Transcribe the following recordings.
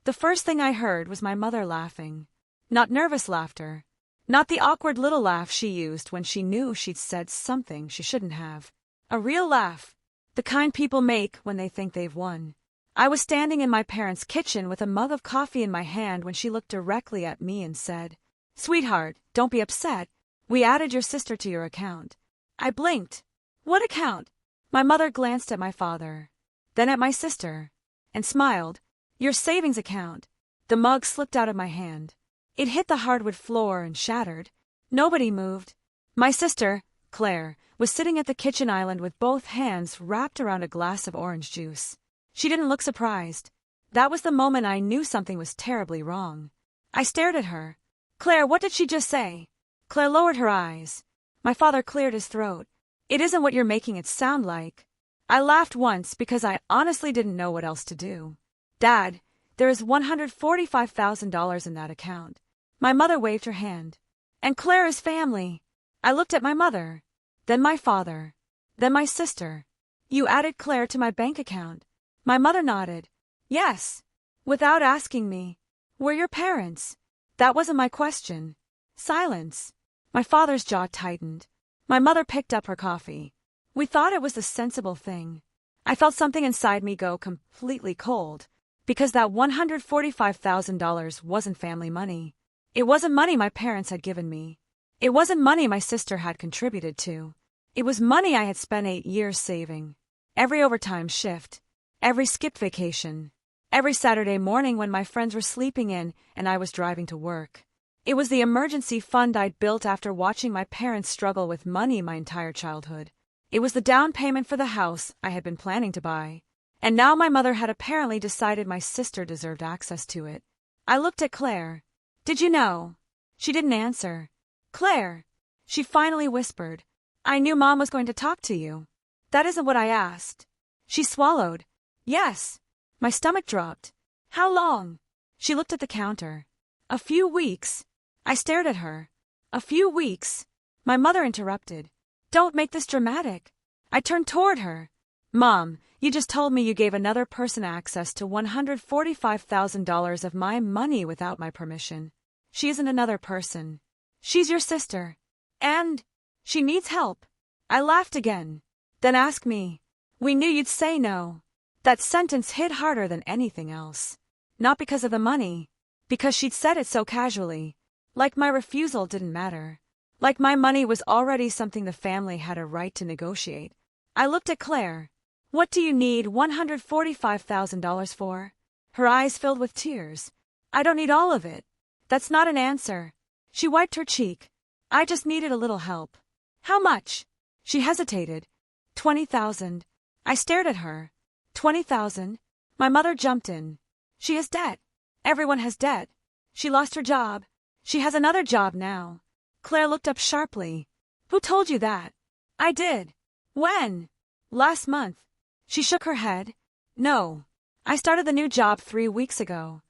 The first thing I heard was my mother laughing. Not nervous laughter. Not the awkward little laugh she used when she knew she'd said something she shouldn't have. A real laugh. The kind people make when they think they've won. I was standing in my parents' kitchen with a mug of coffee in my hand when she looked directly at me and said, "Sweetheart, don't be upset. We added your sister to your account." I blinked. What account? My mother glanced at my father, then at my sister, and smiled. Your savings account. The mug slipped out of my hand. It hit the hardwood floor and shattered. Nobody moved. My sister, Claire, was sitting at the kitchen island with both hands wrapped around a glass of orange juice. She didn't look surprised. That was the moment I knew something was terribly wrong. I stared at her. "Claire, what did she just say?" Claire lowered her eyes. My father cleared his throat. "It isn't what you're making it sound like." I laughed once because I honestly didn't know what else to do. "Dad, there is $145,000 in that account." My mother waved her hand. "And Claire is family." I looked at my mother, then my father, then my sister. "You added Claire to my bank account." My mother nodded. "Yes." Without asking me. "Were your parents?" That wasn't my question. Silence. My father's jaw tightened. My mother picked up her coffee. We thought it was the sensible thing. I felt something inside me go completely cold, because that $145,000 wasn't family money. It wasn't money my parents had given me. It wasn't money my sister had contributed to. It was money I had spent 8 years saving. Every overtime shift. Every skipped vacation. Every Saturday morning when my friends were sleeping in and I was driving to work. It was the emergency fund I'd built after watching my parents struggle with money my entire childhood. It was the down payment for the house I had been planning to buy. And now my mother had apparently decided my sister deserved access to it. I looked at Claire. "Did you know?" She didn't answer. "Claire," she finally whispered, "I knew Mom was going to talk to you." "That isn't what I asked." She swallowed. "Yes." My stomach dropped. "How long?" She looked at the counter. "A few weeks." I stared at her. "A few weeks." My mother interrupted. "Don't make this dramatic." I turned toward her. "Mom, you just told me you gave another person access to $145,000 of my money without my permission. She isn't another person. She's your sister. And she needs help." I laughed again. "Then ask me." "We knew you'd say no." That sentence hit harder than anything else. Not because of the money. Because she'd said it so casually. Like my refusal didn't matter. Like my money was already something the family had a right to negotiate. I looked at Claire. "What do you need $145,000 for?" Her eyes filled with tears. "I don't need all of it." "That's not an answer." She wiped her cheek. "I just needed a little help." "How much?" She hesitated. 20,000. I stared at her. 20,000? My mother jumped in. "She has debt. Everyone has debt. She lost her job. She has another job now." Claire looked up sharply. "Who told you that?" "I did." "When?" "Last month." She shook her head. "No. I started the new job 3 weeks ago."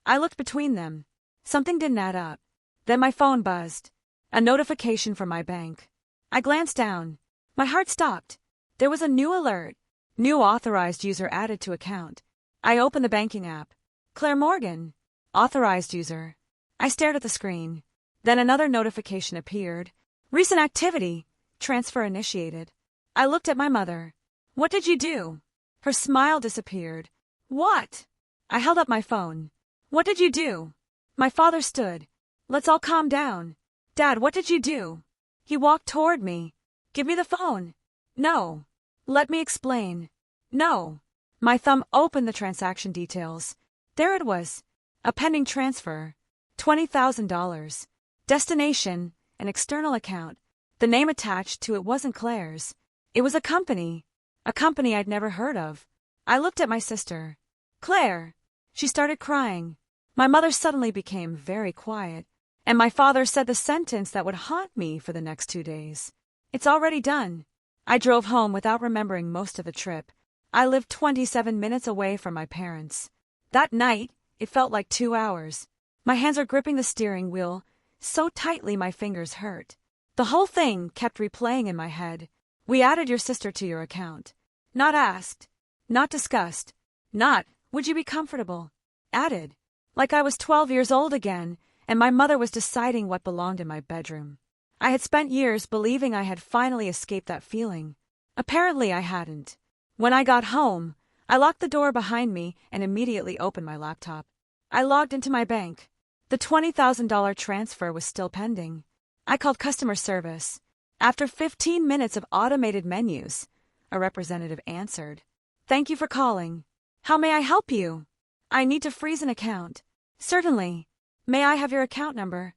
I looked between them. Something didn't add up. Then my phone buzzed. A notification from my bank. I glanced down. My heart stopped. There was a new alert. New authorized user added to account. I opened the banking app. Claire Morgan. Authorized user. I stared at the screen. Then another notification appeared. Recent activity. Transfer initiated. I looked at my mother. "What did you do?" Her smile disappeared. "What?" I held up my phone. "What did you do?" My father stood. "Let's all calm down." "Dad, what did you do?" He walked toward me. "Give me the phone." "No." "Let me explain." "No." My thumb opened the transaction details. There it was. A pending transfer. $20,000. Destination, an external account. The name attached to it wasn't Claire's. It was a company. A company I'd never heard of. I looked at my sister. "Claire." She started crying. My mother suddenly became very quiet. And my father said the sentence that would haunt me for the next 2 days. "It's already done." I drove home without remembering most of the trip. I lived 27 minutes away from my parents. That night, it felt like 2 hours. My hands were gripping the steering wheel so tightly my fingers hurt. The whole thing kept replaying in my head. "We added your sister to your account." Not asked. Not discussed. Not, "Would you be comfortable?" added. Like I was 12 years old again, and my mother was deciding what belonged in my bedroom. I had spent years believing I had finally escaped that feeling. Apparently I hadn't. When I got home, I locked the door behind me and immediately opened my laptop. I logged into my bank. The $20,000 transfer was still pending. I called customer service. After 15 minutes of automated menus, a representative answered. Thank you for calling. How may I help you? I need to freeze an account. Certainly. May I have your account number?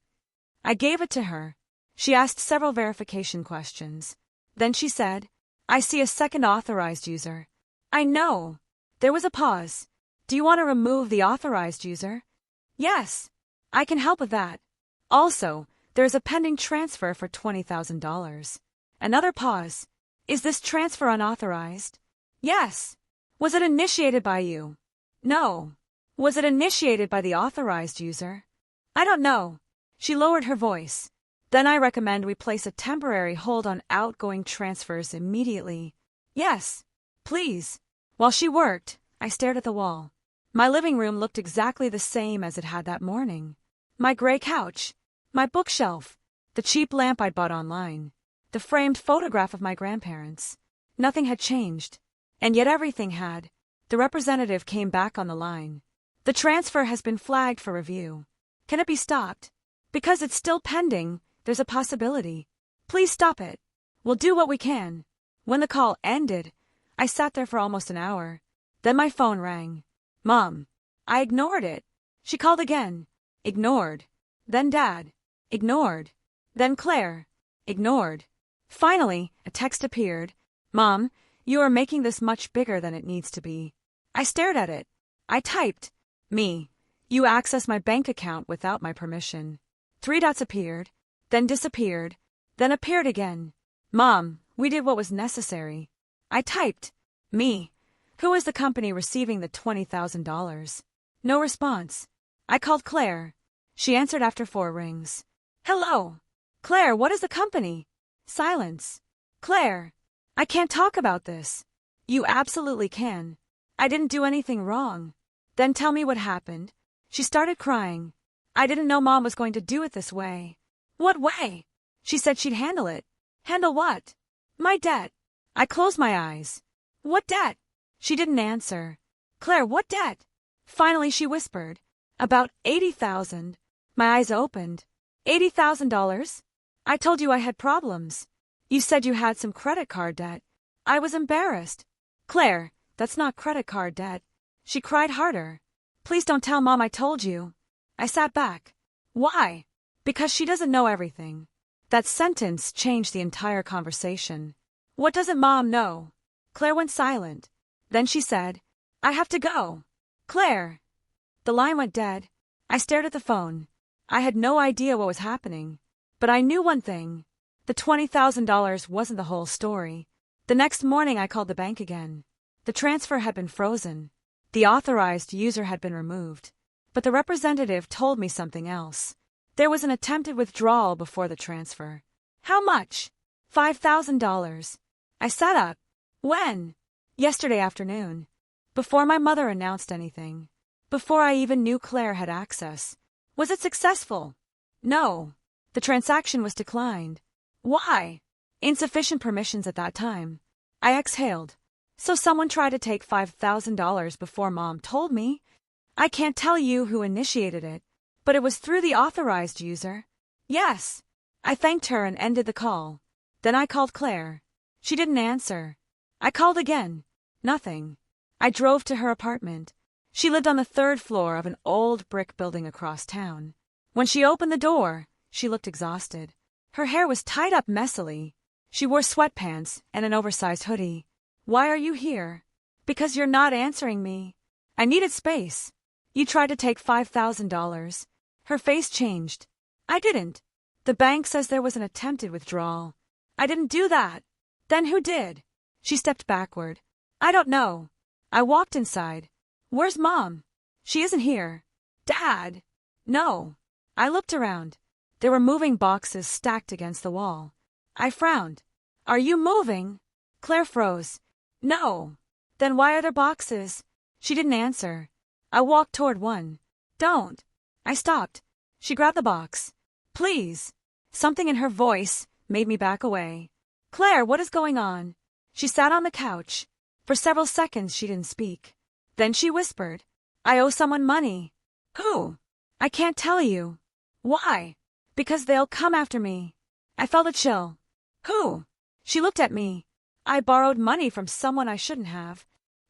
I gave it to her. She asked several verification questions. Then she said, I see a second authorized user. I know. There was a pause. Do you want to remove the authorized user? Yes. I can help with that. Also, there is a pending transfer for $20,000. Another pause. Is this transfer unauthorized? Yes. Was it initiated by you? No. Was it initiated by the authorized user? I don't know. She lowered her voice. Then I recommend we place a temporary hold on outgoing transfers immediately. Yes. Please. While she worked, I stared at the wall. My living room looked exactly the same as it had that morning. My gray couch, my bookshelf, the cheap lamp I'd bought online, the framed photograph of my grandparents. Nothing had changed. And yet everything had. The representative came back on the line. The transfer has been flagged for review. Can it be stopped? Because it's still pending, there's a possibility. Please stop it. We'll do what we can. When the call ended, I sat there for almost an hour. Then my phone rang. Mom. I ignored it. She called again. Ignored. Then Dad. Ignored. Then Claire. Ignored. Finally, a text appeared. Mom, you are making this much bigger than it needs to be. I stared at it. I typed. Me. You access my bank account without my permission. 3 dots appeared, then disappeared, then appeared again. Mom, we did what was necessary. I typed. Me. Who is the company receiving the $20,000? No response. I called Claire. She answered after 4 rings. Hello. Claire, what is the company? Silence. Claire. I can't talk about this. You absolutely can. I didn't do anything wrong. Then tell me what happened. She started crying. I didn't know Mom was going to do it this way. What way? She said she'd handle it. Handle what? My debt. I closed my eyes. What debt? She didn't answer. Claire, what debt? Finally she whispered. About $80,000. My eyes opened. $80,000? I told you I had problems. You said you had some credit card debt. I was embarrassed. Claire, that's not credit card debt. She cried harder. Please don't tell Mom I told you. I sat back. Why? Because she doesn't know everything. That sentence changed the entire conversation. What doesn't Mom know? Claire went silent. Then she said, I have to go. Claire. The line went dead. I stared at the phone. I had no idea what was happening. But I knew one thing. The $20,000 wasn't the whole story. The next morning I called the bank again. The transfer had been frozen. The authorized user had been removed. But the representative told me something else. There was an attempted withdrawal before the transfer. How much? $5,000. I sat up. When? Yesterday afternoon. Before my mother announced anything. Before I even knew Claire had access. Was it successful? No. The transaction was declined. Why? Insufficient permissions at that time. I exhaled. So someone tried to take $5,000 before Mom told me. I can't tell you who initiated it, but it was through the authorized user. Yes. I thanked her and ended the call. Then I called Claire. She didn't answer. I called again. Nothing. I drove to her apartment. She lived on the 3rd floor of an old brick building across town. When she opened the door, she looked exhausted. Her hair was tied up messily. She wore sweatpants and an oversized hoodie. Why are you here? Because you're not answering me. I needed space. You tried to take $5,000. Her face changed. I didn't. The bank says there was an attempted withdrawal. I didn't do that. Then who did? She stepped backward. I don't know. I walked inside. Where's Mom? She isn't here. Dad? No. I looked around. There were moving boxes stacked against the wall. I frowned. Are you moving? Claire froze. No. Then why are there boxes? She didn't answer. I walked toward one. Don't. I stopped. She grabbed the box. Please. Something in her voice made me back away. Claire, what is going on? She sat on the couch. For several seconds she didn't speak. Then she whispered, I owe someone money. Who? I can't tell you. Why? Because they'll come after me. I felt a chill. Who? She looked at me. I borrowed money from someone I shouldn't have.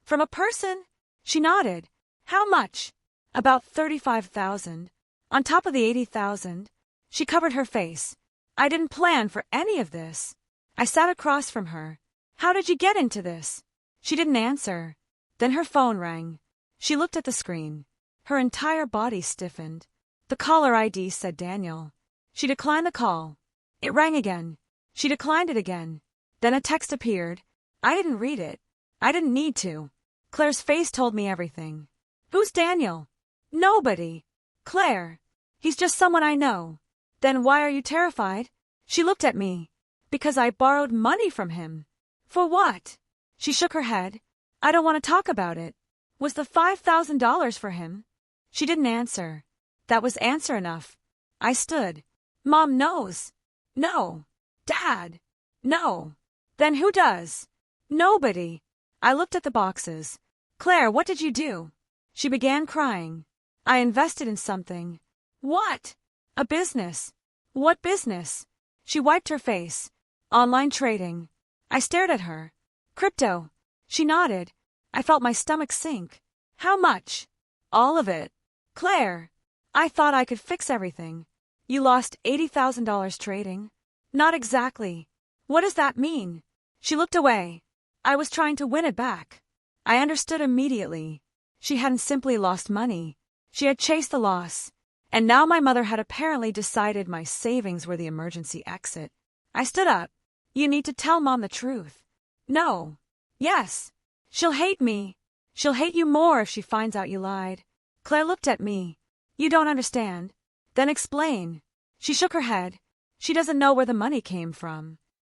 From a person? She nodded. How much? About 35,000. On top of the 80,000. She covered her face. I didn't plan for any of this. I sat across from her. How did you get into this? She didn't answer. Then her phone rang. She looked at the screen. Her entire body stiffened. The caller ID said Daniel. She declined the call. It rang again. She declined it again. Then a text appeared. I didn't read it. I didn't need to. Claire's face told me everything. Who's Daniel? Nobody. Claire. He's just someone I know. Then why are you terrified? She looked at me. Because I borrowed money from him. For what? She shook her head. I don't want to talk about it. Was the $5,000 for him? She didn't answer. That was answer enough. I stood. Mom knows. No. Dad. No. Then who does? Nobody. I looked at the boxes. Claire, what did you do? She began crying. I invested in something. What? A business. What business? She wiped her face. Online trading. I stared at her. Crypto. She nodded. I felt my stomach sink. How much? All of it. Claire. I thought I could fix everything. You lost $80,000 trading. Not exactly. What does that mean? She looked away. I was trying to win it back. I understood immediately. She hadn't simply lost money. She had chased the loss. And now my mother had apparently decided my savings were the emergency exit. I stood up. You need to tell Mom the truth. No. Yes. She'll hate me. She'll hate you more if she finds out you lied. Claire looked at me. You don't understand. Then explain. She shook her head. She doesn't know where the money came from.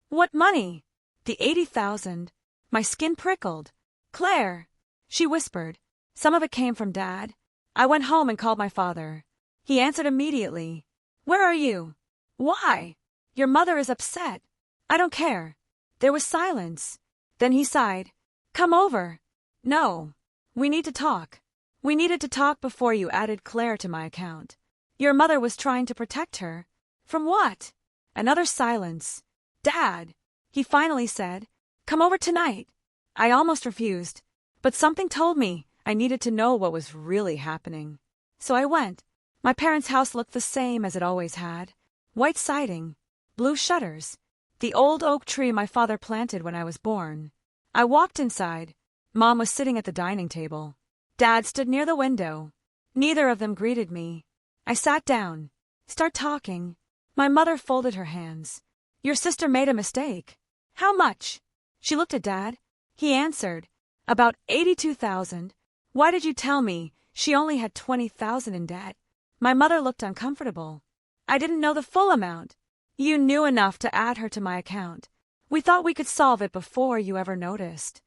What money? The 80,000. My skin prickled. Claire. She whispered. Some of it came from Dad. I went home and called my father. He answered immediately. Where are you? Why? Your mother is upset. I don't care. There was silence. Then he sighed. Come over. No. We need to talk. We needed to talk before you added Claire to my account. Your mother was trying to protect her. From what? Another silence. Dad. He finally said. Come over tonight. I almost refused. But something told me I needed to know what was really happening. So I went. My parents' house looked the same as it always had. White siding. Blue shutters. The old oak tree my father planted when I was born. I walked inside. Mom was sitting at the dining table. Dad stood near the window. Neither of them greeted me. I sat down. Start talking. My mother folded her hands. Your sister made a mistake. How much? She looked at Dad. He answered. About 82,000. Why did you tell me she only had 20,000 in debt? My mother looked uncomfortable. I didn't know the full amount. You knew enough to add her to my account. We thought we could solve it before you ever noticed.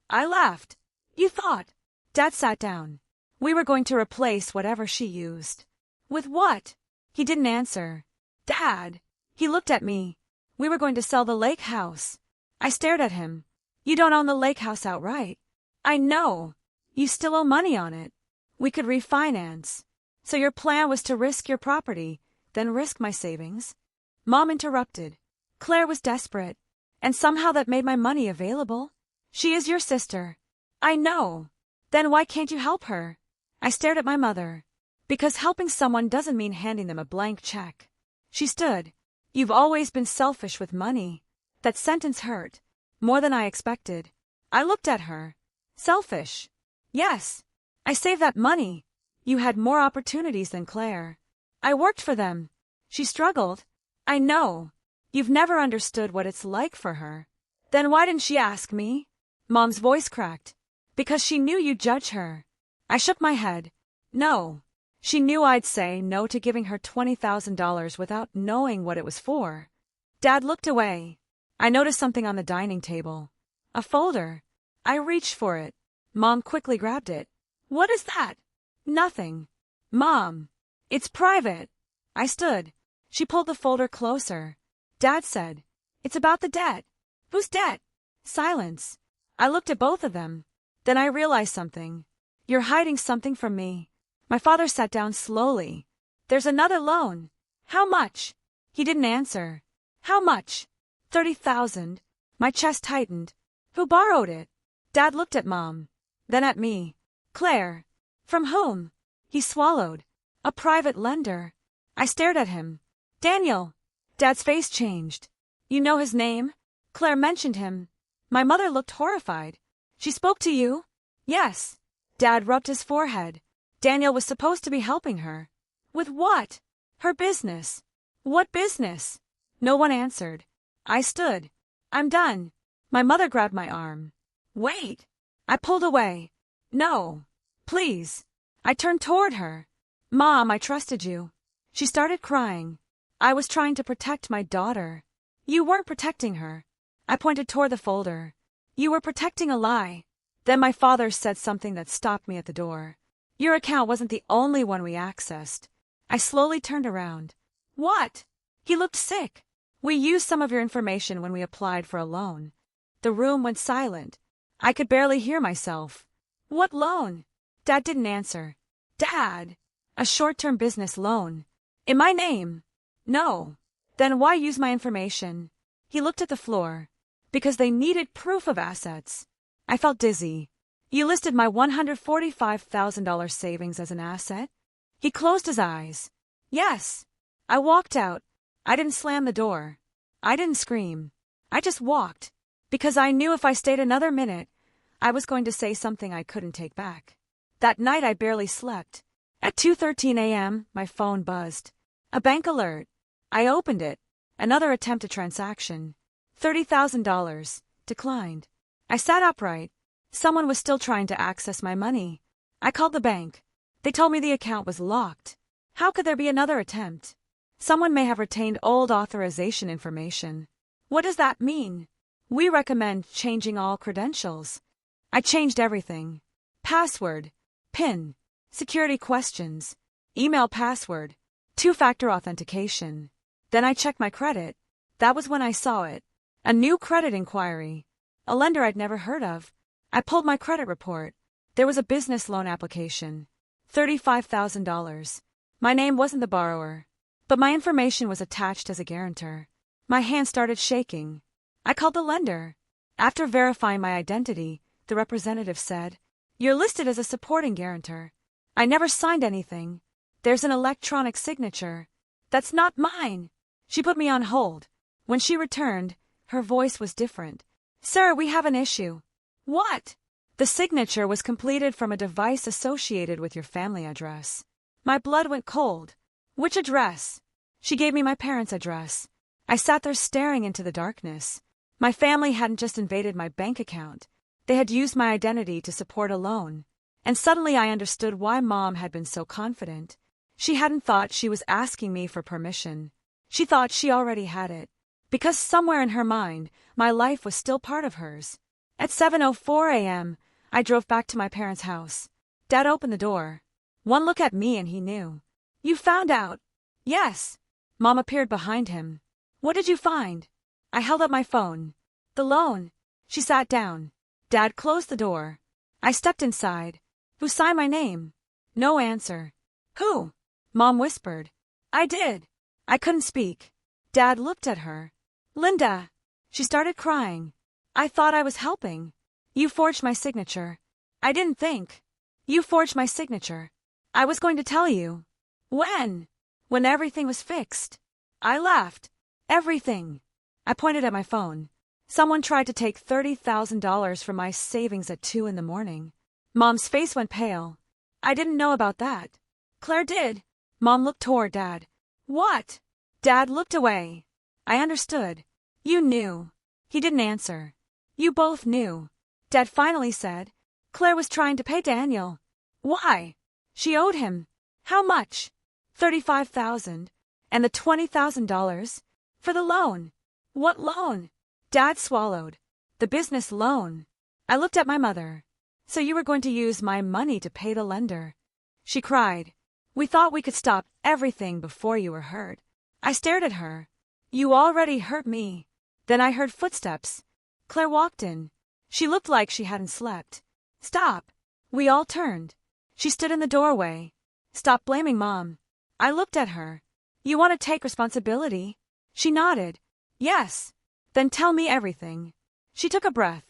I laughed. You thought? Dad sat down. We were going to replace whatever she used. With what? He didn't answer. Dad. He looked at me. We were going to sell the lake house. I stared at him. You don't own the lake house outright. I know. You still owe money on it. We could refinance. So your plan was to risk your property, then risk my savings? Mom interrupted. Claire was desperate. And somehow that made my money available. She is your sister. I know. Then why can't you help her? I stared at my mother. Because helping someone doesn't mean handing them a blank check. She stood. You've always been selfish with money. That sentence hurt. More than I expected. I looked at her. Selfish. Yes. I saved that money. You had more opportunities than Claire. I worked for them. She struggled. I know. You've never understood what it's like for her. Then why didn't she ask me? Mom's voice cracked. Because she knew you'd judge her. I shook my head. No. She knew I'd say no to giving her $20,000 without knowing what it was for. Dad looked away. I noticed something on the dining table. A folder. I reached for it. Mom quickly grabbed it. What is that? Nothing. Mom. It's private. I stood. She pulled the folder closer. Dad said, "It's about the debt." "Whose debt?" Silence. I looked at both of them. Then I realized something. "You're hiding something from me." My father sat down slowly. "There's another loan." "How much?" He didn't answer. "How much?" 30,000. My chest tightened. "Who borrowed it?" Dad looked at Mom. Then at me. "Claire." "From whom?" He swallowed. "A private lender." I stared at him. "Daniel." Dad's face changed. "You know his name?" "Claire mentioned him." My mother looked horrified. "She spoke to you?" "Yes." Dad rubbed his forehead. "Daniel was supposed to be helping her." "With what?" "Her business." "What business?" No one answered. I stood. "I'm done." My mother grabbed my arm. "Wait." I pulled away. "No. Please." I turned toward her. "Mom, I trusted you." She started crying. "I was trying to protect my daughter." "You weren't protecting her." I pointed toward the folder. "You were protecting a lie." Then my father said something that stopped me at the door. "Your account wasn't the only one we accessed." I slowly turned around. "What?" He looked sick. "We used some of your information when we applied for a loan." The room went silent. I could barely hear myself. "What loan?" Dad didn't answer. "Dad!" "A short-term business loan." "In my name?" "No." "Then why use my information?" He looked at the floor. "Because they needed proof of assets." I felt dizzy. "You listed my $145,000 savings as an asset?" He closed his eyes. "Yes." I walked out. I didn't slam the door. I didn't scream. I just walked. Because I knew if I stayed another minute, I was going to say something I couldn't take back. That night I barely slept. At 2:13 a.m., my phone buzzed. A bank alert. I opened it. Another attempted transaction. $30,000. Declined. I sat upright. Someone was still trying to access my money. I called the bank. They told me the account was locked. How could there be another attempt? Someone may have retained old authorization information. What does that mean? We recommend changing all credentials. I changed everything. Password, PIN, security questions, email password, two-factor authentication. Then I checked my credit. That was when I saw it. A new credit inquiry. A lender I'd never heard of. I pulled my credit report. There was a business loan application. $35,000. My name wasn't the borrower, but my information was attached as a guarantor. My hand started shaking. I called the lender. After verifying my identity, the representative said, "You're listed as a supporting guarantor." I never signed anything. "There's an electronic signature." "That's not mine." She put me on hold. When she returned, her voice was different. "Sir, we have an issue." "What?" "The signature was completed from a device associated with your family address." My blood went cold. "Which address?" She gave me my parents' address. I sat there staring into the darkness. My family hadn't just invaded my bank account. They had used my identity to support a loan. And suddenly I understood why Mom had been so confident. She hadn't thought she was asking me for permission. She thought she already had it. Because somewhere in her mind, my life was still part of hers. At 7:04 a.m., I drove back to my parents' house. Dad opened the door. One look at me and he knew. "You found out?" "Yes." Mom appeared behind him. "What did you find?" I held up my phone. "The loan." She sat down. Dad closed the door. I stepped inside. "Who signed my name?" No answer. "Who?" Mom whispered. "I did." I couldn't speak. Dad looked at her. "Linda." She started crying. "I thought I was helping." "You forged my signature." "I didn't think." "You forged my signature." "I was going to tell you." "When?" "When everything was fixed." I laughed. "Everything." I pointed at my phone. "Someone tried to take $30,000 from my savings at 2 in the morning." Mom's face went pale. "I didn't know about that." "Claire did." Mom looked toward Dad. "What?" Dad looked away. I understood. "You knew." He didn't answer. "You both knew." Dad finally said, "Claire was trying to pay Daniel." "Why?" "She owed him." "How much?" $35,000. "And the $20,000? For the loan." "What loan?" Dad swallowed. "The business loan." I looked at my mother. "So you were going to use my money to pay the lender." she cried. "We thought we could stop everything before you were hurt." I stared at her. "You already hurt me." Then I heard footsteps. Claire walked in. She looked like she hadn't slept. "Stop." We all turned. She stood in the doorway. "Stop blaming Mom." I looked at her. "You want to take responsibility?" She nodded. "Yes." "Then tell me everything." She took a breath.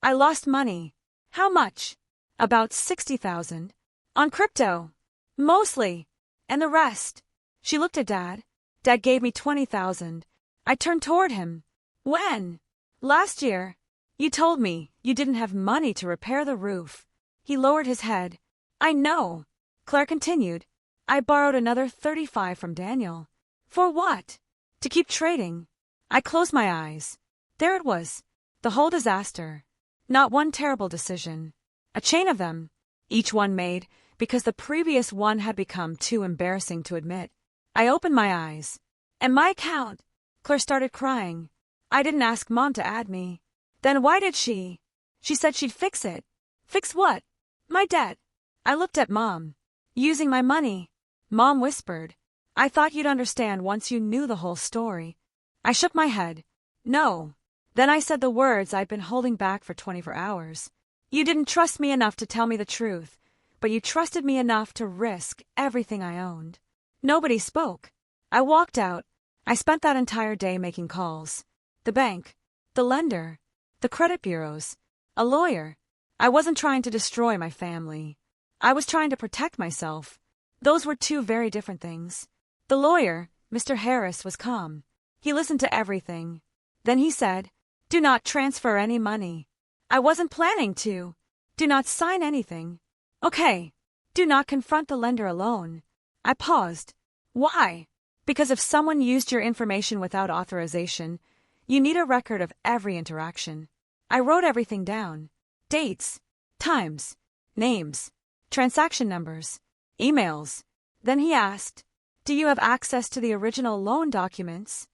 "I lost money." "How much?" "About 60,000. On crypto. Mostly. And the rest." She looked at Dad. "Dad gave me 20,000. I turned toward him. "When?" "Last year. You told me you didn't have money to repair the roof." He lowered his head. "I know." Claire continued. "I borrowed another 35 from Daniel." "For what?" "To keep trading." I closed my eyes. There it was. The whole disaster. Not one terrible decision. A chain of them. Each one made because the previous one had become too embarrassing to admit. I opened my eyes. "And my account?" Claire started crying. "I didn't ask Mom to add me." "Then why did she?" "She said she'd fix it." "Fix what?" "My debt." I looked at Mom. "Using my money." Mom whispered. "I thought you'd understand once you knew the whole story." I shook my head. "No." Then I said the words I'd been holding back for 24 hours. "You didn't trust me enough to tell me the truth, but you trusted me enough to risk everything I owned." Nobody spoke. I walked out. I spent that entire day making calls. The bank. The lender. The credit bureaus. A lawyer. I wasn't trying to destroy my family. I was trying to protect myself. Those were two very different things. The lawyer, Mr. Harris, was calm. He listened to everything. Then he said, "Do not transfer any money." I wasn't planning to. "Do not sign anything." "Okay." "Do not confront the lender alone." I paused. "Why?" "Because if someone used your information without authorization, you need a record of every interaction." I wrote everything down. Dates, times, names, transaction numbers, emails. Then he asked, "Do you have access to the original loan documents?"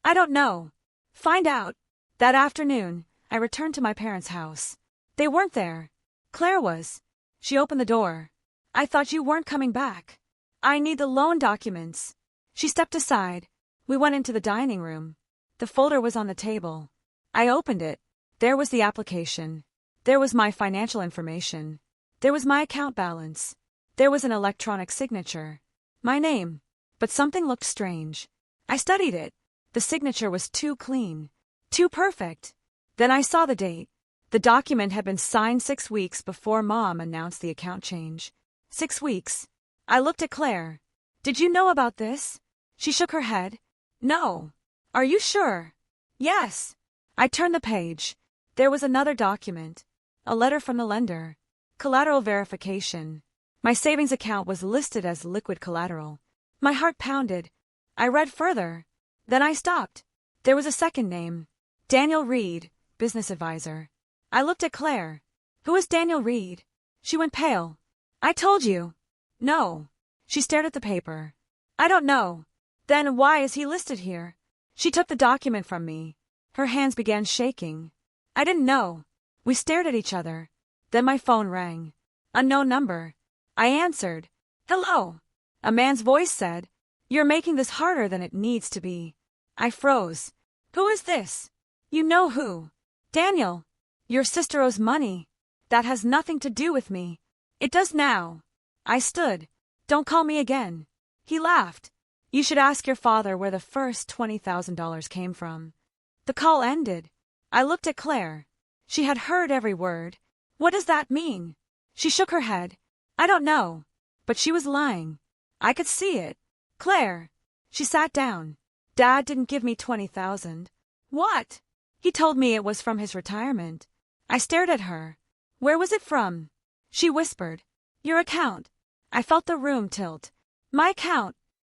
"I don't know." "Find out." That afternoon, I returned to my parents' house. They weren't there. Claire was. She opened the door. "I thought you weren't coming back." "I need the loan documents." She stepped aside. We went into the dining room. The folder was on the table. I opened it. There was the application. There was my financial information. There was my account balance. There was an electronic signature. My name. But something looked strange. I studied it. The signature was too clean. Too perfect. Then I saw the date. The document had been signed 6 weeks before Mom announced the account change. 6 weeks. I looked at Claire. "Did you know about this?" She shook her head. "No." "Are you sure?" "Yes." I turned the page. There was another document. A letter from the lender. Collateral verification. My savings account was listed as liquid collateral. My heart pounded. I read further. Then I stopped. There was a second name. Daniel Reed, business advisor. I looked at Claire. "Who is Daniel Reed?" She went pale. "I told you." "No." She stared at the paper. "I don't know." "Then why is he listed here?" She took the document from me. Her hands began shaking. "I didn't know." We stared at each other. Then my phone rang. Unknown number. I answered. "Hello." A man's voice said, "You're making this harder than it needs to be." I froze. "Who is this?" "You know who." "Daniel. Your sister owes money." "That has nothing to do with me." "It does now." I stood. "Don't call me again." He laughed. "You should ask your father where the first $20,000 came from." The call ended. I looked at Claire. She had heard every word. "What does that mean?" She shook her head. "I don't know." But she was lying. I could see it. "Claire." She sat down. "Dad didn't give me 20,000. "What?" "He told me it was from his retirement." I stared at her. "Where was it from?" She whispered. "Your account." I felt the room tilt. "My account."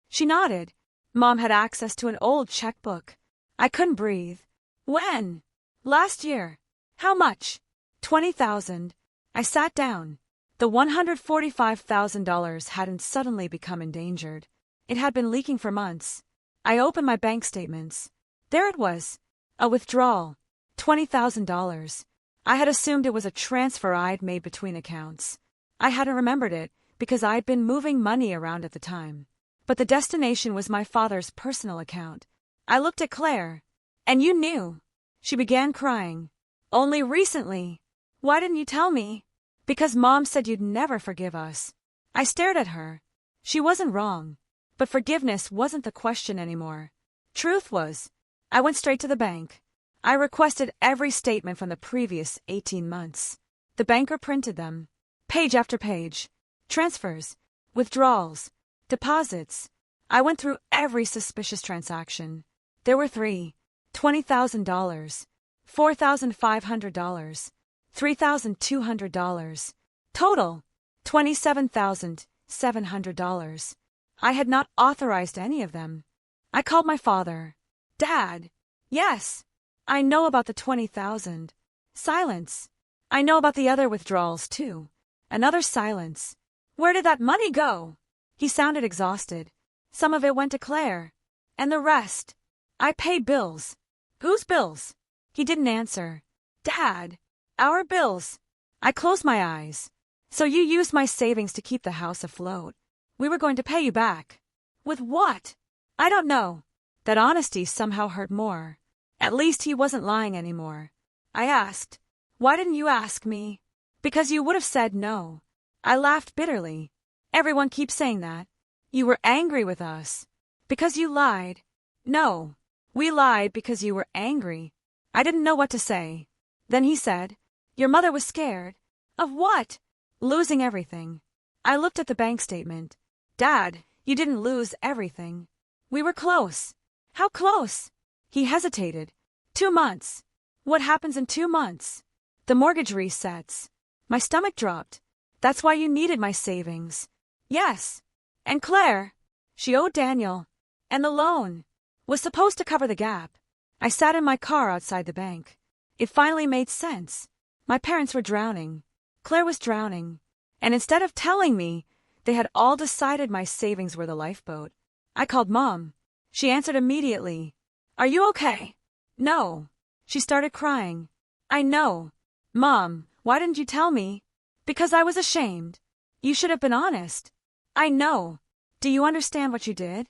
She nodded. Mom had access to an old checkbook. I couldn't breathe. "When?" "Last year." "How much?" 20,000. I sat down. The $145,000 hadn't suddenly become endangered. It had been leaking for months. I opened my bank statements. There it was. A withdrawal. $20,000. I had assumed it was a transfer I'd made between accounts. I hadn't remembered it because I'd been moving money around at the time. But the destination was my father's personal account. I looked at Claire. And you knew. She began crying. Only recently. Why didn't you tell me? Because Mom said you'd never forgive us. I stared at her. She wasn't wrong. But forgiveness wasn't the question anymore. Truth was, I went straight to the bank. I requested every statement from the previous 18 months. The banker printed them. Page after page. Transfers, withdrawals, deposits. I went through every suspicious transaction. There were 3. $20,000, $4,500, $3,200. Total, $27,700. I had not authorized any of them. I called my father. Dad. Yes. I know about the 20,000. Silence. I know about the other withdrawals too. Another silence. Where did that money go? He sounded exhausted. Some of it went to Claire. And the rest. I paid bills. Whose bills? He didn't answer. Dad. Our bills. I closed my eyes. So you used my savings to keep the house afloat. We were going to pay you back. With what? I don't know. That honesty somehow hurt more. At least he wasn't lying anymore. I asked, why didn't you ask me? Because you would have said no. I laughed bitterly. Everyone keeps saying that. You were angry with us. Because you lied. No. We lied because you were angry. I didn't know what to say. Then he said, your mother was scared. Of what? Losing everything. I looked at the bank statement. Dad, you didn't lose everything. We were close. How close? He hesitated. 2 months. What happens in 2 months? The mortgage resets. My stomach dropped. That's why you needed my savings. Yes. And Claire. She owed Daniel. And the loan was supposed to cover the gap. I sat in my car outside the bank. It finally made sense. My parents were drowning. Claire was drowning. And instead of telling me, they had all decided my savings were the lifeboat. I called Mom. She answered immediately. Are you okay? No. She started crying. I know. Mom, why didn't you tell me? Because I was ashamed. You should have been honest. I know. Do you understand what you did?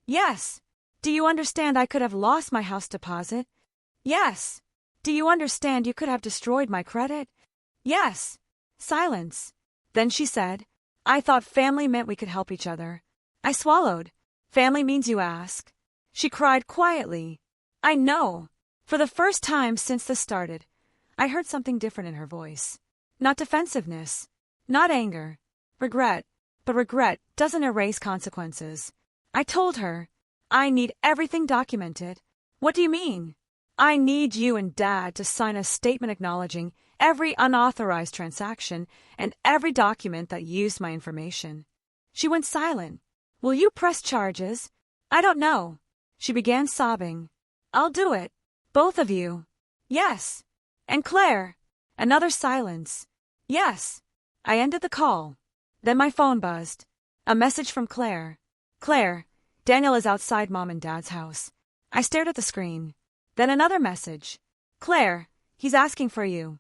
Yes. Do you understand I could have lost my house deposit? Yes. Do you understand you could have destroyed my credit? Yes. Silence. Then she said, I thought family meant we could help each other. I swallowed. Family means you ask. She cried quietly. I know. For the first time since this started, I heard something different in her voice. Not defensiveness. Not anger. Regret. But regret doesn't erase consequences. I told her, I need everything documented. What do you mean? I need you and Dad to sign a statement acknowledging every unauthorized transaction and every document that used my information. She went silent. Will you press charges? I don't know. She began sobbing. I'll do it. Both of you. Yes. And Claire. Another silence. Yes. I ended the call. Then my phone buzzed. A message from Claire. Claire, Daniel is outside Mom and Dad's house. I stared at the screen. Then another message. Claire, he's asking for you.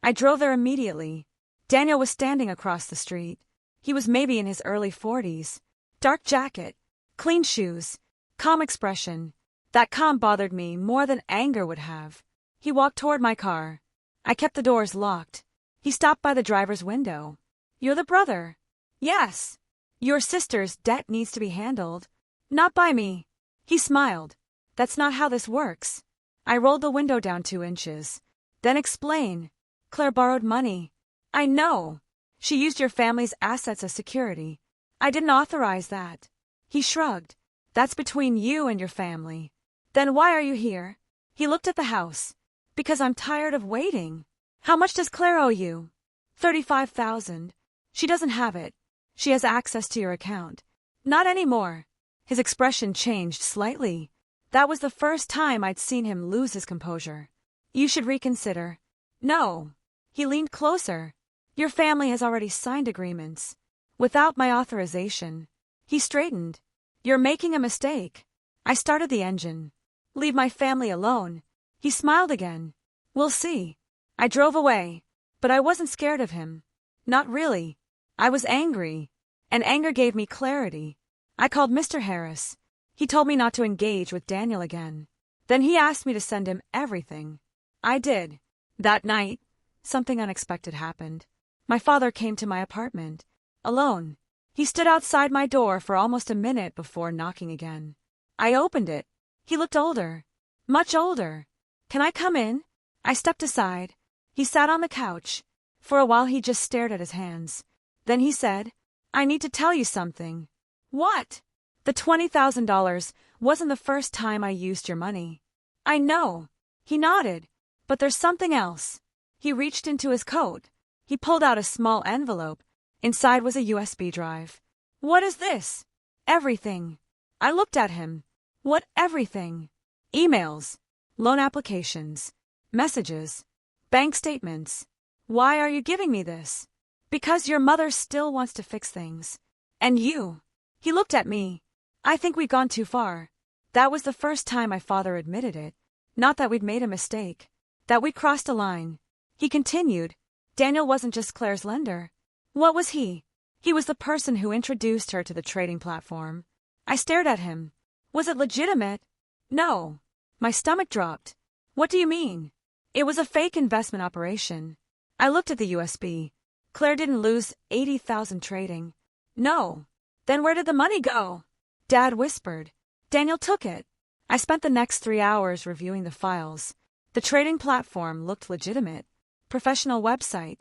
I drove there immediately. Daniel was standing across the street. He was maybe in his early 40s. Dark jacket. Clean shoes. Calm expression. That calm bothered me more than anger would have. He walked toward my car. I kept the doors locked. He stopped by the driver's window. You're the brother. Yes. Your sister's debt needs to be handled. Not by me. He smiled. That's not how this works. I rolled the window down 2 inches. Then explain. Claire borrowed money. I know. She used your family's assets as security. I didn't authorize that. He shrugged. That's between you and your family. Then why are you here? He looked at the house. Because I'm tired of waiting. How much does Claire owe you? 35,000. She doesn't have it. She has access to your account. Not anymore. His expression changed slightly. That was the first time I'd seen him lose his composure. You should reconsider. No. He leaned closer. Your family has already signed agreements. Without my authorization. He straightened. You're making a mistake. I started the engine. Leave my family alone. He smiled again. We'll see. I drove away. But I wasn't scared of him. Not really. I was angry. and anger gave me clarity. I called Mr. Harris. He told me not to engage with Daniel again. Then he asked me to send him everything. I did. That night, something unexpected happened. My father came to my apartment, alone. He stood outside my door for almost a minute before knocking again. I opened it. He looked older. Much older. "Can I come in?" I stepped aside. He sat on the couch. For a while he just stared at his hands. Then he said, "I need to tell you something." "What?" "The $20,000 wasn't the first time I used your money." "I know." He nodded. "But there's something else." He reached into his coat. He pulled out a small envelope. Inside was a USB drive. "What is this?" "Everything." I looked at him. "What everything?" "Emails, loan applications, messages, bank statements." "Why are you giving me this?" "Because your mother still wants to fix things. And you." He looked at me. "I think we've gone too far." That was the first time my father admitted it. Not that we'd made a mistake. That we crossed a line. He continued, "Daniel wasn't just Claire's lender." "What was he?" "He was the person who introduced her to the trading platform." I stared at him. "Was it legitimate?" "No." My stomach dropped. "What do you mean?" "It was a fake investment operation." I looked at the USB. Claire didn't lose 80,000 trading. "No." "Then where did the money go?" Dad whispered. "Daniel took it." I spent the next 3 hours reviewing the files. The trading platform looked legitimate. Professional website.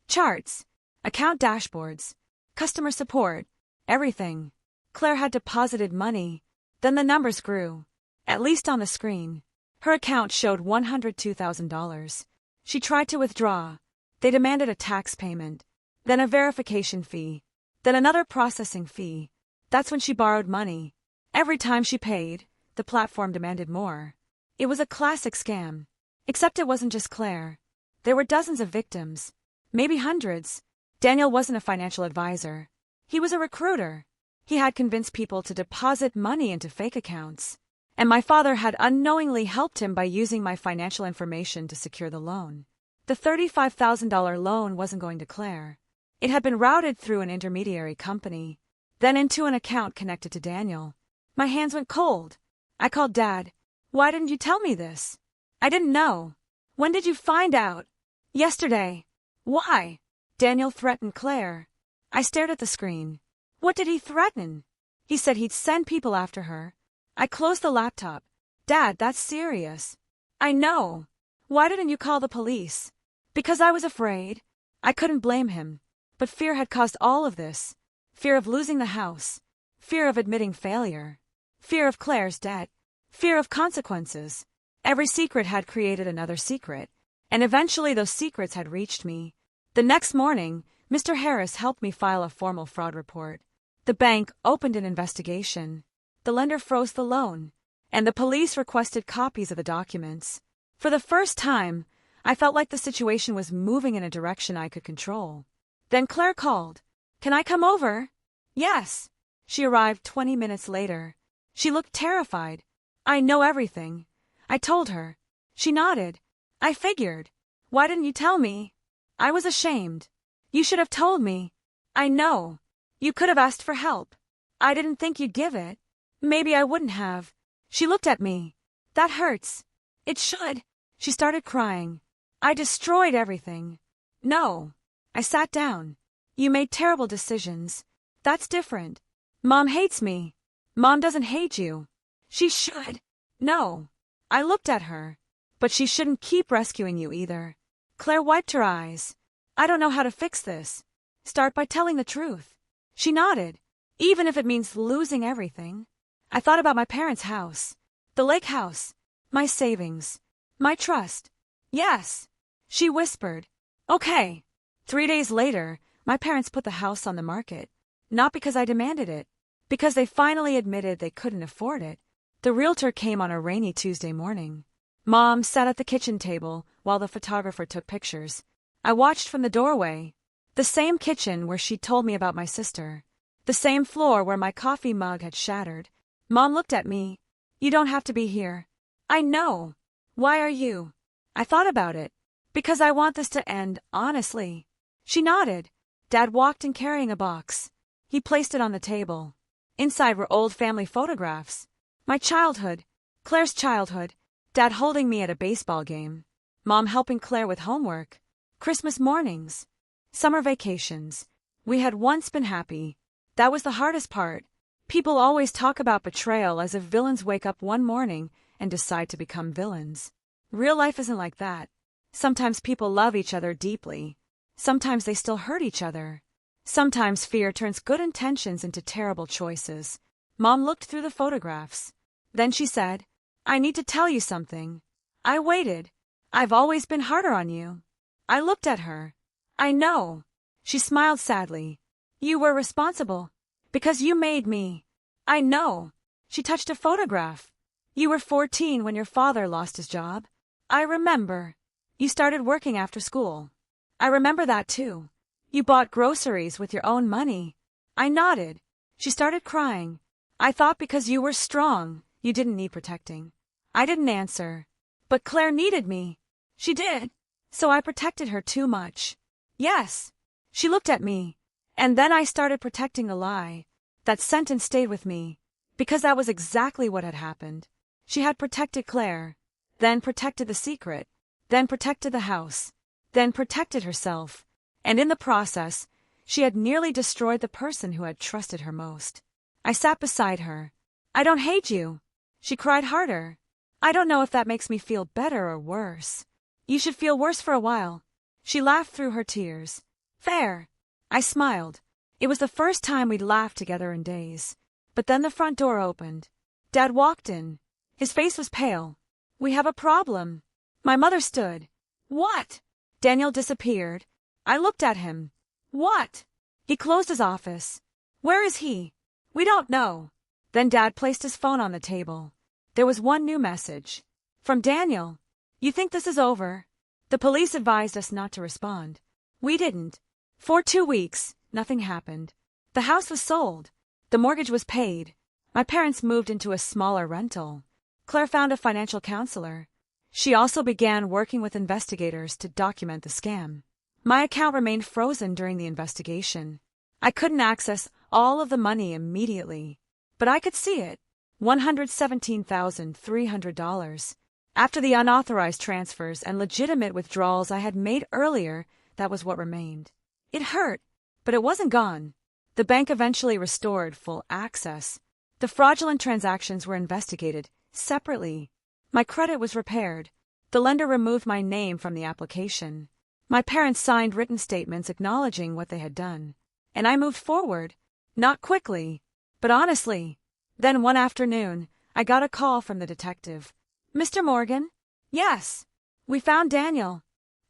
Charts. Account dashboards. Customer support. Everything. Claire had deposited money. Then the numbers grew. At least on the screen. Her account showed $102,000. She tried to withdraw. They demanded a tax payment. Then a verification fee. Then another processing fee. That's when she borrowed money. Every time she paid, the platform demanded more. It was a classic scam. Except it wasn't just Claire. There were dozens of victims. Maybe hundreds. Daniel wasn't a financial advisor. He was a recruiter. He had convinced people to deposit money into fake accounts. And my father had unknowingly helped him by using my financial information to secure the loan. The $35,000 loan wasn't going to Claire. It had been routed through an intermediary company, then into an account connected to Daniel. My hands went cold. I called Dad. "Why didn't you tell me this?" "I didn't know." "When did you find out?" "Yesterday." "Why?" Daniel threatened Claire. I stared at the screen. What did he threaten? He said he'd send people after her. I closed the laptop. "Dad, that's serious." "I know." "Why didn't you call the police?" "Because I was afraid." I couldn't blame him. But fear had caused all of this. Fear of losing the house. Fear of admitting failure. Fear of Claire's debt. Fear of consequences. Every secret had created another secret. And eventually those secrets had reached me. The next morning, Mr. Harris helped me file a formal fraud report. The bank opened an investigation. The lender froze the loan. And the police requested copies of the documents. For the first time, I felt like the situation was moving in a direction I could control. Then Claire called. "Can I come over?" "Yes." She arrived 20 minutes later. She looked terrified. "I know everything." I told her. She nodded. "I figured. Why didn't you tell me?" "I was ashamed." "You should have told me." "I know. You could have asked for help." "I didn't think you'd give it." "Maybe I wouldn't have." She looked at me. "That hurts." "It should." She started crying. "I destroyed everything." "No." I sat down. "You made terrible decisions. That's different. Mom hates me." "Mom doesn't hate you." "She should." "No." I looked at her. "But she shouldn't keep rescuing you either." Claire wiped her eyes. "I don't know how to fix this." "Start by telling the truth." She nodded. "Even if it means losing everything." I thought about my parents' house. The lake house. My savings. My trust. "Yes." She whispered. "Okay." 3 days later, my parents put the house on the market. Not because I demanded it. Because they finally admitted they couldn't afford it. The realtor came on a rainy Tuesday morning. Mom sat at the kitchen table while the photographer took pictures. I watched from the doorway. The same kitchen where she told me about my sister. The same floor where my coffee mug had shattered. Mom looked at me. "You don't have to be here." "I know." "Why are you?" I thought about it. "Because I want this to end, honestly." She nodded. Dad walked in carrying a box. He placed it on the table. Inside were old family photographs. My childhood, Claire's childhood, Dad holding me at a baseball game, Mom helping Claire with homework, Christmas mornings, summer vacations. We had once been happy. That was the hardest part. People always talk about betrayal as if villains wake up one morning and decide to become villains. Real life isn't like that. Sometimes people love each other deeply. Sometimes they still hurt each other. Sometimes fear turns good intentions into terrible choices. Mom looked through the photographs. Then she said, "I need to tell you something." I waited. "I've always been harder on you." I looked at her. "I know." She smiled sadly. "You were responsible. Because you made me." "I know." She touched a photograph. "You were 14 when your father lost his job." "I remember." "You started working after school." "I remember that too." "You bought groceries with your own money." I nodded. She started crying. "I thought because you were strong, you didn't need protecting." I didn't answer. "But Claire needed me." "She did." "So I protected her too much." "Yes." She looked at me. And then I started protecting the lie. That sentence stayed with me. Because that was exactly what had happened. She had protected Claire. Then protected the secret. Then protected the house. Then protected herself. And in the process, she had nearly destroyed the person who had trusted her most. I sat beside her. "I don't hate you." She cried harder. "I don't know if that makes me feel better or worse." "You should feel worse for a while." She laughed through her tears. "Fair." I smiled. It was the first time we'd laughed together in days. But then the front door opened. Dad walked in. His face was pale. "We have a problem." My mother stood. "What?" Daniel disappeared. I looked at him. "What?" "He closed his office." "Where is he?" "We don't know." Then Dad placed his phone on the table. There was one new message. From Daniel. "You think this is over?" The police advised us not to respond. We didn't. For 2 weeks, nothing happened. The house was sold. The mortgage was paid. My parents moved into a smaller rental. Claire found a financial counselor. She also began working with investigators to document the scam. My account remained frozen during the investigation. I couldn't access all of the money immediately. But I could see it. $117,300. After the unauthorized transfers and legitimate withdrawals I had made earlier, that was what remained. It hurt, but it wasn't gone. The bank eventually restored full access. The fraudulent transactions were investigated separately. My credit was repaired. The lender removed my name from the application. My parents signed written statements acknowledging what they had done. And I moved forward. Not quickly, but honestly. Then one afternoon, I got a call from the detective. "Mr. Morgan?" "Yes." "We found Daniel."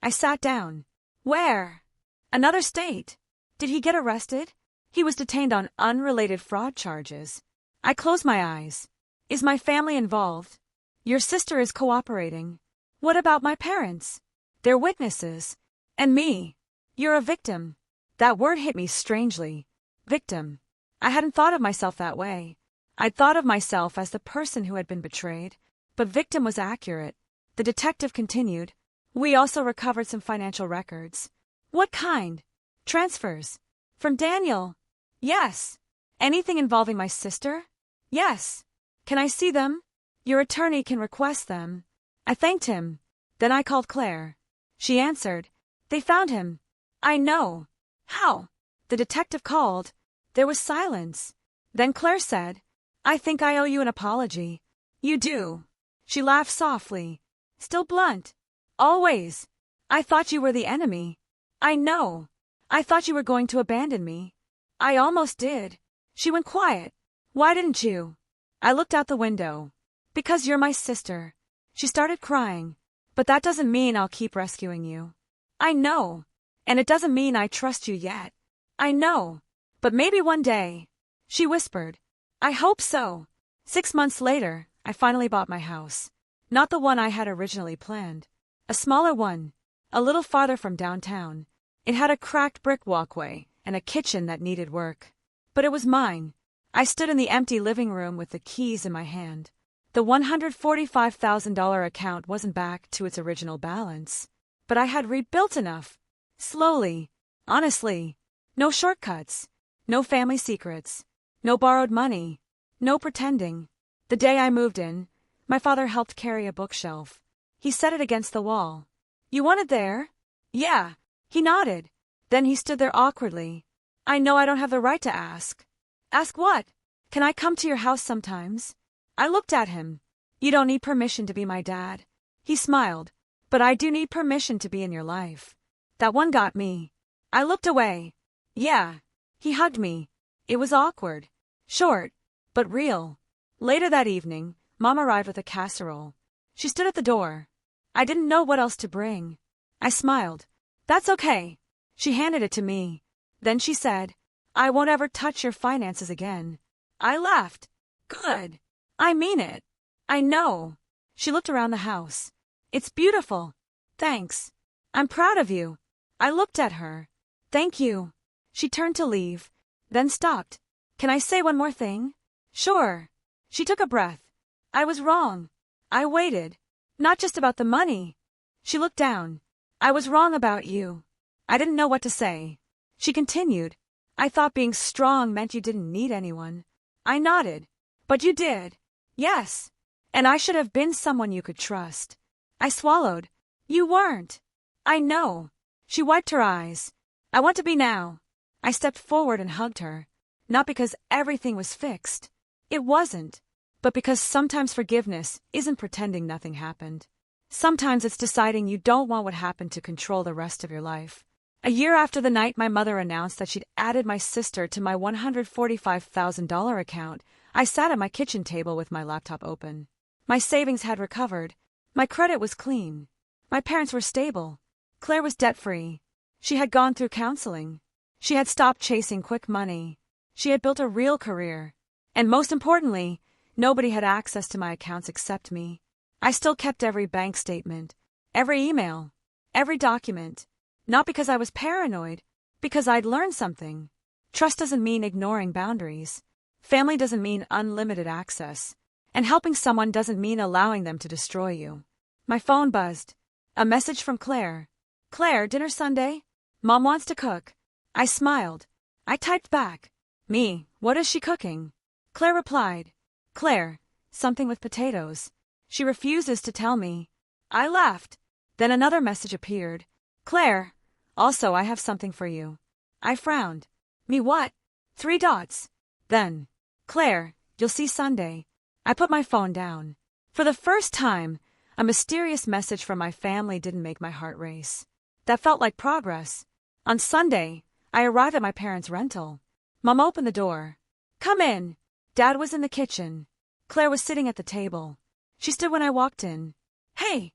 I sat down. "Where?" "Another state." "Did he get arrested?" "He was detained on unrelated fraud charges." I closed my eyes. "Is my family involved?" "Your sister is cooperating." "What about my parents?" "They're witnesses." "And me?" "You're a victim." That word hit me strangely. Victim. I hadn't thought of myself that way. I'd thought of myself as the person who had been betrayed. But victim was accurate. The detective continued. "We also recovered some financial records." "What kind?" "Transfers." "From Daniel?" "Yes." "Anything involving my sister?" "Yes." "Can I see them?" "Your attorney can request them." I thanked him. Then I called Claire. She answered. "They found him." "I know." "How?" The detective called. There was silence. Then Claire said, "I think I owe you an apology." "You do." She laughed softly. Still blunt. "Always. I thought you were the enemy." "I know. I thought you were going to abandon me." "I almost did." She went quiet. "Why didn't you?" I looked out the window. "Because you're my sister." She started crying. "But that doesn't mean I'll keep rescuing you." "I know. And it doesn't mean I trust you yet." "I know. But maybe one day." She whispered. "I hope so." 6 months later, I finally bought my house. Not the one I had originally planned. A smaller one. A little farther from downtown. It had a cracked brick walkway and a kitchen that needed work. But it was mine. I stood in the empty living room with the keys in my hand. The $145,000 account wasn't back to its original balance. But I had rebuilt enough. Slowly. Honestly. No shortcuts. No family secrets. No borrowed money. No pretending. The day I moved in, my father helped carry a bookshelf. He set it against the wall. You want it there? Yeah. He nodded. Then he stood there awkwardly. I know I don't have the right to ask. Ask what? Can I come to your house sometimes? I looked at him. You don't need permission to be my dad. He smiled. But I do need permission to be in your life. That one got me. I looked away. Yeah. He hugged me. It was awkward. Short. But real. Later that evening, Mom arrived with a casserole. She stood at the door. I didn't know what else to bring. I smiled. That's okay. She handed it to me. Then she said, I won't ever touch your finances again. I laughed. Good. I mean it. I know. She looked around the house. It's beautiful. Thanks. I'm proud of you. I looked at her. Thank you. She turned to leave, then stopped. Can I say one more thing? Sure. She took a breath. I was wrong. I waited. Not just about the money. She looked down. I was wrong about you. I didn't know what to say. She continued. I thought being strong meant you didn't need anyone. I nodded. But you did. Yes. And I should have been someone you could trust. I swallowed. You weren't. I know. She wiped her eyes. I want to be now. I stepped forward and hugged her. Not because everything was fixed. It wasn't. But because sometimes forgiveness isn't pretending nothing happened. Sometimes it's deciding you don't want what happened to control the rest of your life. A year after the night my mother announced that she'd added my sister to my $145,000 account, I sat at my kitchen table with my laptop open. My savings had recovered. My credit was clean. My parents were stable. Claire was debt-free. She had gone through counseling. She had stopped chasing quick money. She had built a real career. And most importantly, nobody had access to my accounts except me. I still kept every bank statement, every email, every document. Not because I was paranoid, because I'd learned something. Trust doesn't mean ignoring boundaries. Family doesn't mean unlimited access. And helping someone doesn't mean allowing them to destroy you. My phone buzzed. A message from Claire. Claire, dinner Sunday? Mom wants to cook. I smiled. I typed back. Me, what is she cooking? Claire replied. Claire, something with potatoes. She refuses to tell me. I laughed. Then another message appeared. Claire, also I have something for you. I frowned. Me what? 3 dots. Then, Claire, you'll see Sunday. I put my phone down. For the first time, a mysterious message from my family didn't make my heart race. That felt like progress. On Sunday, I arrived at my parents' rental. Mom opened the door. Come in. Dad was in the kitchen. Claire was sitting at the table. She stood when I walked in. Hey.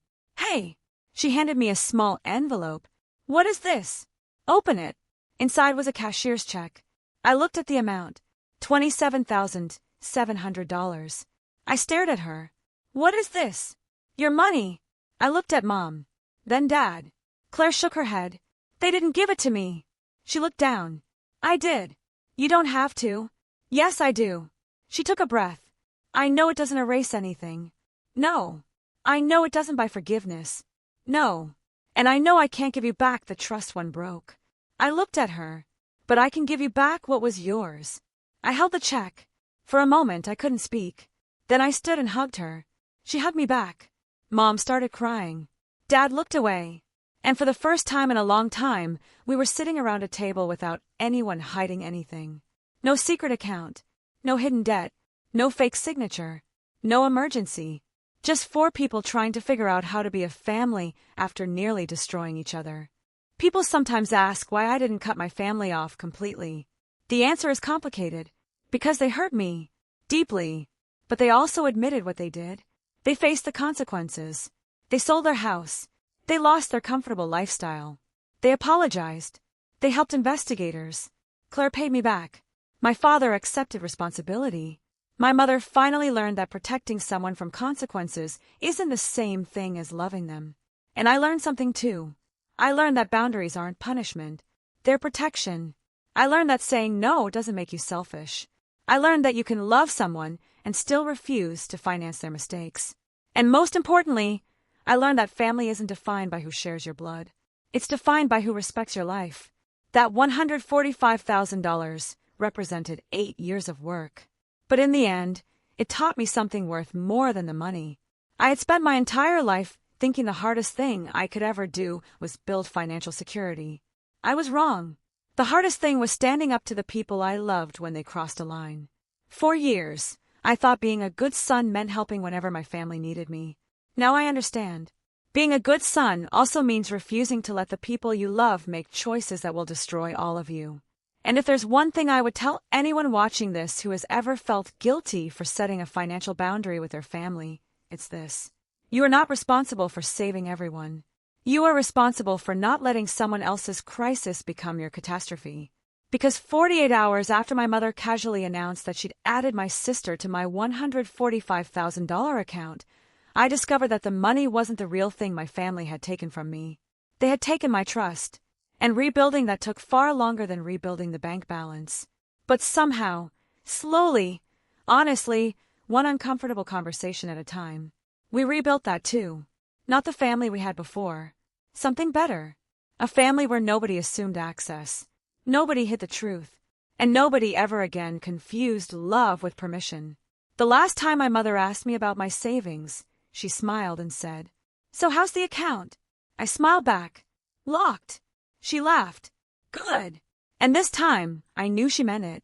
She handed me a small envelope. What is this? Open it. Inside was a cashier's check. I looked at the amount. $27,700. I stared at her. What is this? Your money. I looked at Mom. Then Dad. Claire shook her head. They didn't give it to me. She looked down. I did. You don't have to. Yes, I do. She took a breath. I know it doesn't erase anything. No. I know it doesn't buy forgiveness. No. And I know I can't give you back the trust one broke. I looked at her. But I can give you back what was yours. I held the check. For a moment, I couldn't speak. Then I stood and hugged her. She hugged me back. Mom started crying. Dad looked away. And for the first time in a long time, we were sitting around a table without anyone hiding anything. No secret account. No hidden debt. No fake signature. No emergency. Just 4 people trying to figure out how to be a family after nearly destroying each other. People sometimes ask why I didn't cut my family off completely. The answer is complicated. Because they hurt me. Deeply. But they also admitted what they did. They faced the consequences. They sold their house. They lost their comfortable lifestyle. They apologized. They helped investigators. Claire paid me back. My father accepted responsibility. My mother finally learned that protecting someone from consequences isn't the same thing as loving them. And I learned something too. I learned that boundaries aren't punishment. They're protection. I learned that saying no doesn't make you selfish. I learned that you can love someone and still refuse to finance their mistakes. And most importantly, I learned that family isn't defined by who shares your blood. It's defined by who respects your life. That $145,000 represented 8 years of work. But in the end, it taught me something worth more than the money. I had spent my entire life thinking the hardest thing I could ever do was build financial security. I was wrong. The hardest thing was standing up to the people I loved when they crossed a line. For years, I thought being a good son meant helping whenever my family needed me. Now I understand. Being a good son also means refusing to let the people you love make choices that will destroy all of you. And if there's one thing I would tell anyone watching this who has ever felt guilty for setting a financial boundary with their family, it's this. You are not responsible for saving everyone. You are responsible for not letting someone else's crisis become your catastrophe. Because 48 hours after my mother casually announced that she'd added my sister to my $145,000 account, I discovered that the money wasn't the real thing my family had taken from me. They had taken my trust. And rebuilding that took far longer than rebuilding the bank balance. But somehow, slowly, honestly, one uncomfortable conversation at a time, we rebuilt that too. Not the family we had before. Something better. A family where nobody assumed access. Nobody hid the truth. And nobody ever again confused love with permission. The last time my mother asked me about my savings, she smiled and said, "So how's the account?" I smiled back. "Locked." She laughed. "Good." And this time, I knew she meant it.